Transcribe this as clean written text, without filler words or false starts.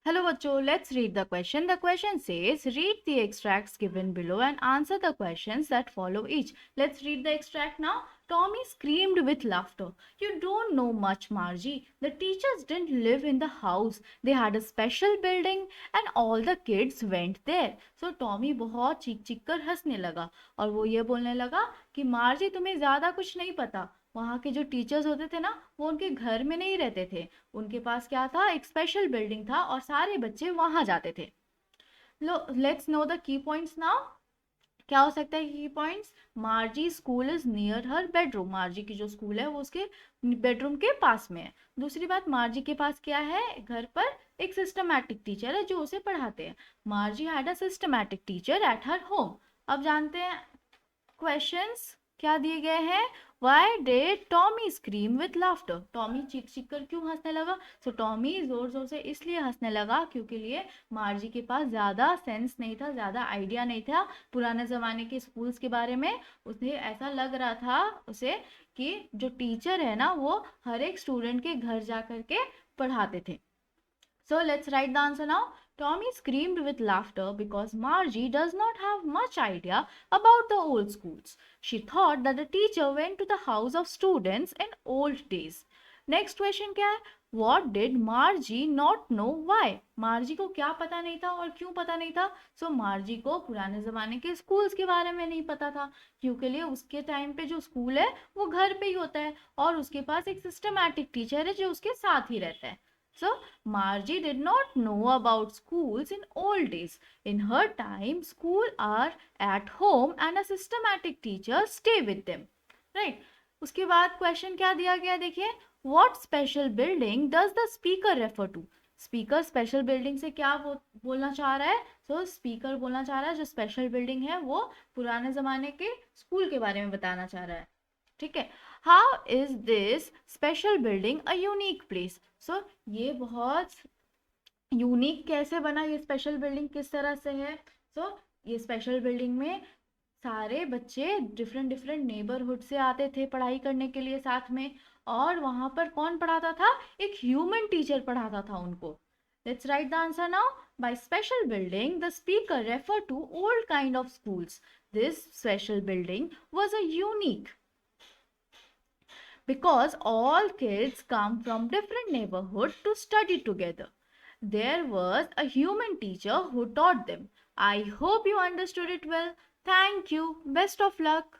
Hello बच्चों, let's read the question. The question says, read the extracts given below and answer the questions that follow each. Let's read the extract now. Tommy screamed with laughter. You don't know much, Margie. The teachers didn't live in the house. They had a special building and all the kids went there. So Tommy बहुत चीख चीख कर हंसने लगा और वो ये बोलने लगा कि मार्जी तुम्हें ज्यादा कुछ नहीं पता. वहाँ के जो टीचर्स होते थे ना, वो उनके घर में नहीं रहते थे. उनके पास क्या था, एक स्पेशल बिल्डिंग था और सारे बच्चे वहां जाते थे. लो let's know the key points now. क्या हो सकता है key points? Margie school is near her bedroom. Margie की जो स्कूल है वो उसके बेडरूम के पास में है. दूसरी बात, मार्जी के पास क्या है, घर पर एक सिस्टमैटिक टीचर है जो उसे पढ़ाते हैं. मार्जी had a systematic teacher at her home. अब जानते हैं क्वेश्चंस क्या दिए गए हैं. Why did Tommy scream with laughter? Tommy चीख चीख कर क्यों हंसने लगा? सो टॉमी जोर जोर से इसलिए हंसने लगा क्योंकि लिए मार्जी के पास ज़्यादा सेंस नहीं था, ज़्यादा आइडिया नहीं था पुराने ज़माने के स्कूल्स के बारे में. उसे ऐसा लग रहा था उसे कि जो टीचर है ना वो हर एक स्टूडेंट के घर जा कर के पढ़ाते थे. So let's write the answer now. Tommy screamed with laughter because Margie does not have much idea about the old schools. She thought that the teacher went to the house of students in old days. Next question क्या है? What did Margie not know why? Margie को क्या पता नहीं था और क्यों पता नहीं था? So Margie को पुराने ज़माने के स्कूल्स के बारे में नहीं पता था क्योंकि लिए उसके टाइम पे जो स्कूल है वो घर पे ही होता है और उसके पास एक सिस्टमैटिक टीचर है जो उसके साथ ही रहता है. So, Margie did not know about schools in old days. In her time, school are at home and a systematic teacher stay with them. Right? उसके बाद क्वेश्चन क्या दिया गया देखिए. What special building does the speaker refer to? Speaker special building से क्या बोलना चाह रहा है? तो स्पीकर बोलना चाह रहा है जो स्पेशल बिल्डिंग है वो पुराने जमाने के स्कूल के बारे में बताना चाह रहा है. ठीक है. How is this special building a unique place? So ये बहुत यूनिक कैसे बना, ये स्पेशल बिल्डिंग किस तरह से है? सो ये स्पेशल बिल्डिंग में सारे बच्चे डिफरेंट डिफरेंट नेबरहुड से आते थे पढ़ाई करने के लिए साथ में. और वहां पर कौन पढ़ाता था? एक ह्यूमन टीचर पढ़ाता था उनको. Let's write the answer now. By special building the speaker refer to old kind of schools. This special building was a unique because all kids come from different neighborhoods to study together. There was a human teacher who taught them. I hope you understood it well. Thank you. Best of luck.